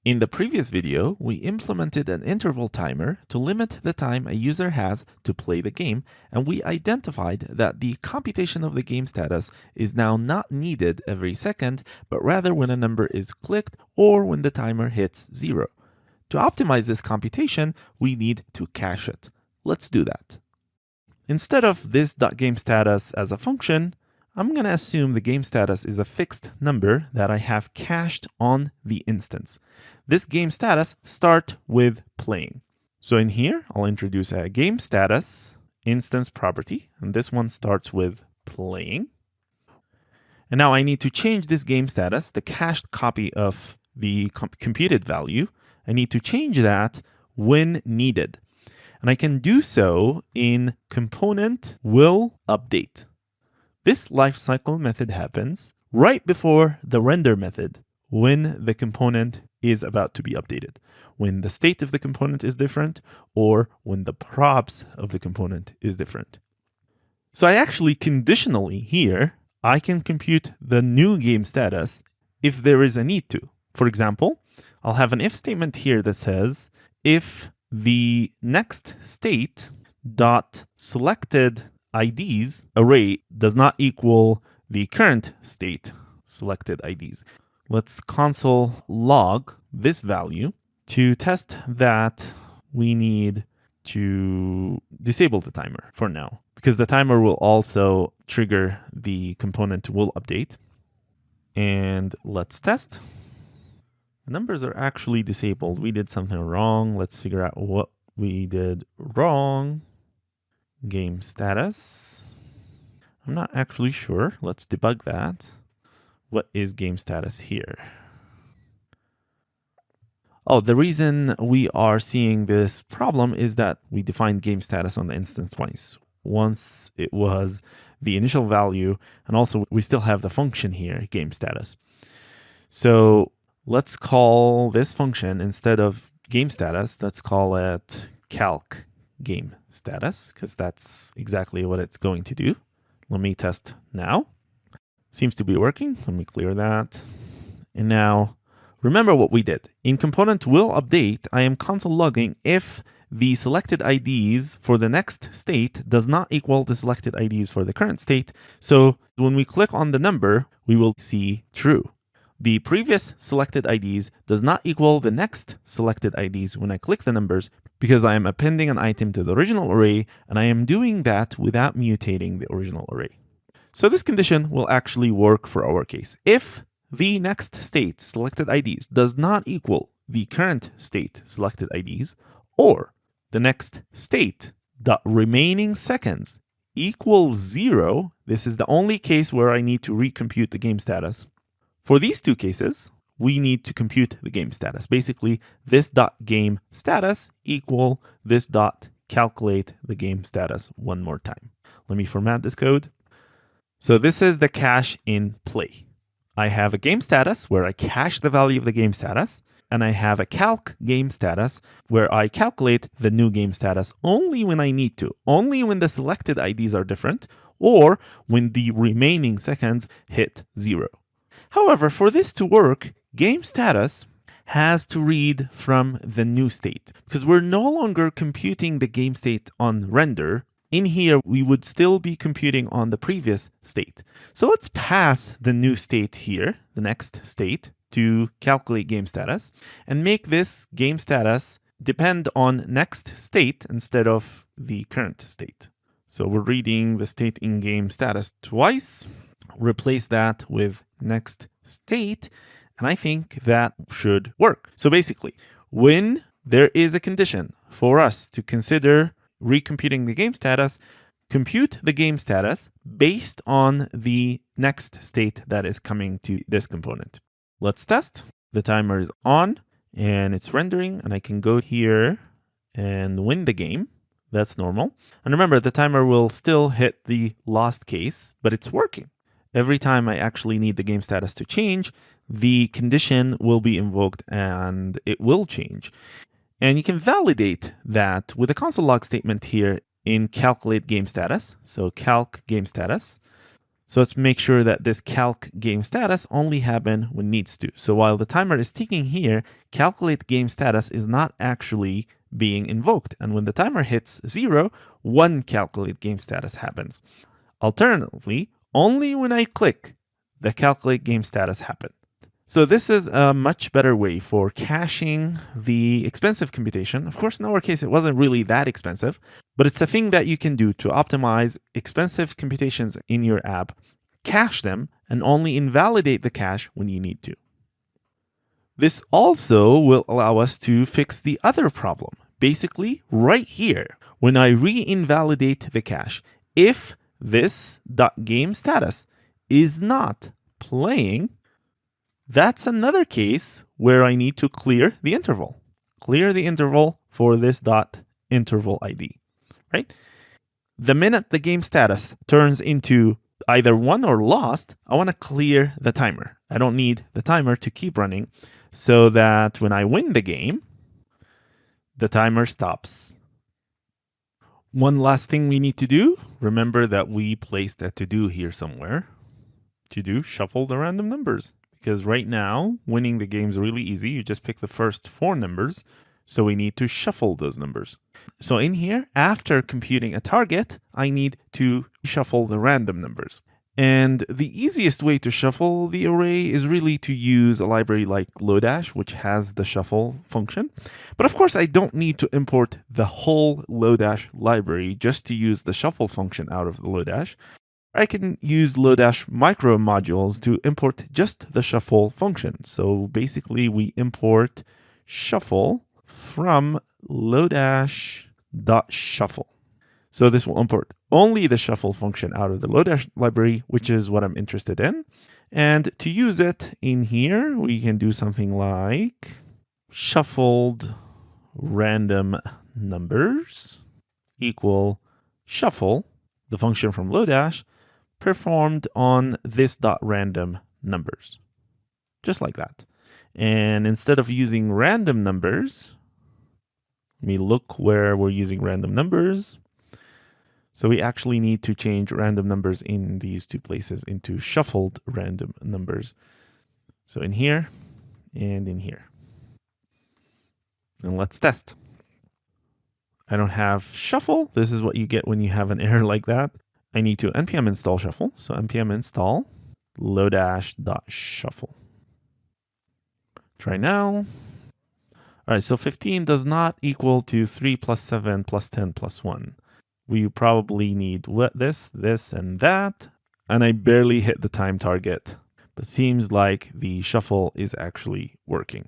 In the previous video, we implemented an interval timer to limit the time a user has to play the game, and we identified that the computation of the game status is now not needed every second, but rather when a number is clicked or when the timer hits 0. To optimize this computation, we need to cache it. Let's do that. Instead of this .gameStatus as a function, I'm going to assume the game status is a fixed number that I have cached on the instance. This game status starts with playing. So in here, I'll introduce a game status instance property, and this one starts with playing. And now I need to change this game status, the cached copy of the computed value. I need to change that when needed. And I can do so in component will update. This lifecycle method happens right before the render method when the component is about to be updated, when the state of the component is different, or when the props of the component is different. So I actually conditionally here, I can compute the new game status if there is a need to. For example, I'll have an if statement here that says if the next state dot selected IDs array does not equal the current state selected IDs. Let's console log this value to test that we need to disable the timer for now, because the timer will also trigger the component will update. And let's test. The numbers are actually disabled. We did something wrong. Let's figure out what we did wrong. Game status. I'm not actually sure. Let's debug that. What is game status here? Oh, the reason we are seeing this problem is that we defined game status on the instance twice. Once it was the initial value, and also we still have the function here, game status. So let's call this function, instead of game status, let's call it calc game status, because that's exactly what it's going to do. Let me test now. Seems to be working. Let me clear that. And now remember what we did. In component will update, I am console logging if the selected IDs for the next state does not equal the selected IDs for the current state. So when we click on the number, we will see true. The previous selected IDs does not equal the next selected IDs when I click the numbers, because I am appending an item to the original array, and I am doing that without mutating the original array. So this condition will actually work for our case. If the next state selected IDs does not equal the current state selected IDs, or the next state dot remaining seconds equals 0, this is the only case where I need to recompute the game status. For these two cases, we need to compute the game status. Basically, this dot game status equal this dot calculate the game status one more time. Let me format this code. So this is the cache in play. I have a game status where I cache the value of the game status, and I have a calc game status where I calculate the new game status only when I need to, only when the selected IDs are different, or when the remaining seconds hit 0. However, for this to work, game status has to read from the new state, because we're no longer computing the game state on render. In here, we would still be computing on the previous state. So let's pass the new state here, the next state, to calculate game status, and make this game status depend on next state instead of the current state. So we're reading the state in game status twice. Replace that with next state, and I think that should work. So basically, when there is a condition for us to consider recomputing the game status, compute the game status based on the next state that is coming to this component. Let's test. The timer is on and it's rendering, and I can go here and win the game. That's normal. And remember, the timer will still hit the lost case, but it's working. Every time I actually need the game status to change, the condition will be invoked and it will change. And you can validate that with a console log statement here in calculate game status. So calc game status. So let's make sure that this calc game status only happen when needs to. So while the timer is ticking here, calculate game status is not actually being invoked. And when the timer hits 0, one calculate game status happens. Alternatively, only when I click, the calculate game status happen. So this is a much better way for caching the expensive computation. Of course, in our case, it wasn't really that expensive, but it's a thing that you can do to optimize expensive computations in your app, cache them, and only invalidate the cache when you need to. This also will allow us to fix the other problem. Basically, right here, when I re-invalidate the cache, if this .gameStatus is not playing, that's another case where I need to clear the interval. Clear the interval for this .interval ID, right? The minute the game status turns into either won or lost, I want to clear the timer. I don't need the timer to keep running so that when I win the game, the timer stops. One last thing we need to do, remember that we placed a to-do here somewhere. To-do, shuffle the random numbers. Because right now, winning the game is really easy. You just pick the first 4 numbers. So we need to shuffle those numbers. So in here, after computing a target, I need to shuffle the random numbers. And the easiest way to shuffle the array is really to use a library like Lodash, which has the shuffle function. But of course, I don't need to import the whole Lodash library just to use the shuffle function out of the Lodash. I can use Lodash micro modules to import just the shuffle function. So basically, we import shuffle from lodash.shuffle. So this will import only the shuffle function out of the Lodash library, which is what I'm interested in. And to use it in here, we can do something like shuffled random numbers equal shuffle, the function from Lodash, performed on this .random numbers, just like that. And instead of using random numbers, let me look where we're using random numbers. So we actually need to change random numbers in these 2 places into shuffled random numbers. So in here and in here. And let's test. I don't have shuffle. This is what you get when you have an error like that. I need to npm install shuffle. So npm install lodash.shuffle. Try now. All right, so 15 does not equal to 3 plus 7 plus 10 plus 1. We probably need this, and that. And I barely hit the time target. But seems like the shuffle is actually working.